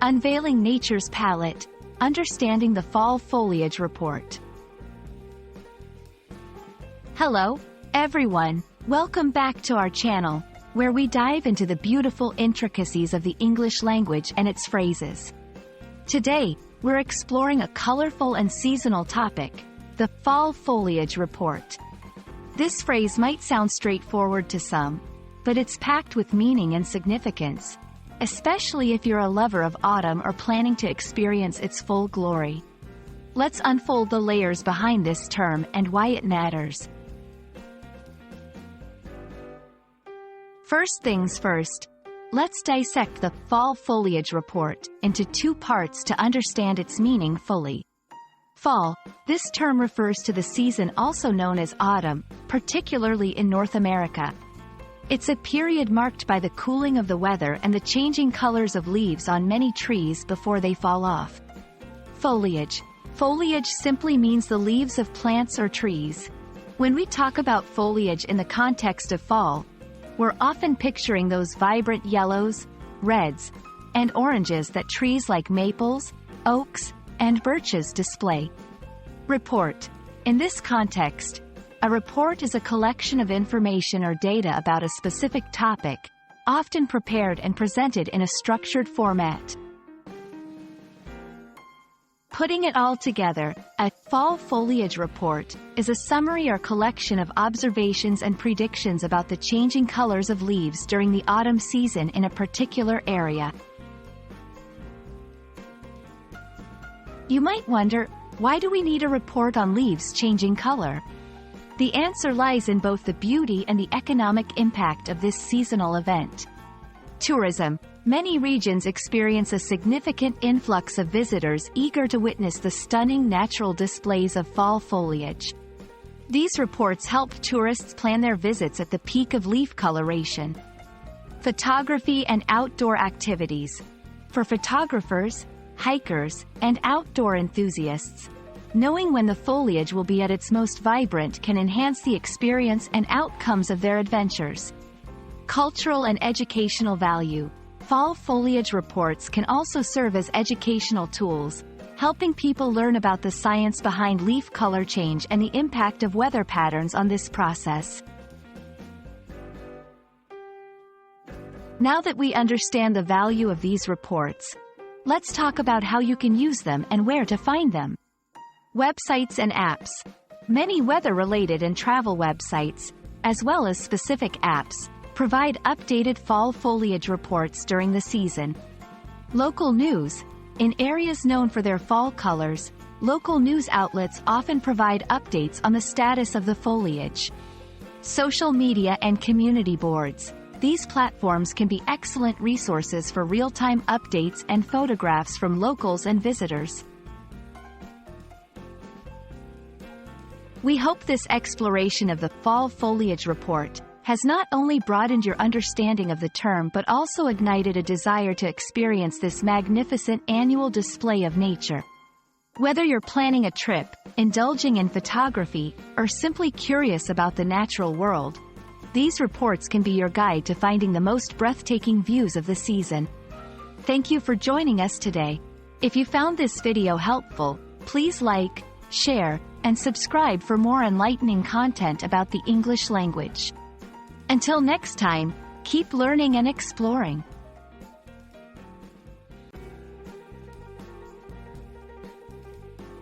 Unveiling Nature's Palette, Understanding the Fall Foliage Report. Hello, everyone. Welcome back to our channel, where we dive into the beautiful intricacies of the English language and its phrases. Today, we're exploring a colorful and seasonal topic, the Fall Foliage Report. This phrase might sound straightforward to some, but it's packed with meaning and significance, especially if you're a lover of autumn or planning to experience its full glory. Let's unfold the layers behind this term and why it matters. First things first, let's dissect the Fall Foliage Report into two parts to understand its meaning fully. Fall. This term refers to the season also known as autumn, particularly in North America. It's a period marked by the cooling of the weather and the changing colors of leaves on many trees before they fall off. Foliage. Foliage simply means the leaves of plants or trees. When we talk about foliage in the context of fall, we're often picturing those vibrant yellows, reds, and oranges that trees like maples, oaks, and birches display. Report. In this context, a report is a collection of information or data about a specific topic, often prepared and presented in a structured format. Putting it all together, a fall foliage report is a summary or collection of observations and predictions about the changing colors of leaves during the autumn season in a particular area. You might wonder, why do we need a report on leaves changing color? The answer lies in both the beauty and the economic impact of this seasonal event. Tourism. Many regions experience a significant influx of visitors eager to witness the stunning natural displays of fall foliage. These reports help tourists plan their visits at the peak of leaf coloration. Photography and outdoor activities. For photographers, hikers, and outdoor enthusiasts, knowing when the foliage will be at its most vibrant can enhance the experience and outcomes of their adventures. Cultural and educational value. Fall foliage reports can also serve as educational tools, helping people learn about the science behind leaf color change and the impact of weather patterns on this process. Now that we understand the value of these reports, let's talk about how you can use them and where to find them. Websites and apps. Many weather-related and travel websites, as well as specific apps, provide updated fall foliage reports during the season. Local news. In areas known for their fall colors, local news outlets often provide updates on the status of the foliage. Social media and community boards. These platforms can be excellent resources for real-time updates and photographs from locals and visitors. We hope this exploration of the Fall Foliage Report has not only broadened your understanding of the term but also ignited a desire to experience this magnificent annual display of nature. Whether you're planning a trip, indulging in photography, or simply curious about the natural world, these reports can be your guide to finding the most breathtaking views of the season. Thank you for joining us today. If you found this video helpful, please like, share, and subscribe for more enlightening content about the English language. Until next time, keep learning and exploring.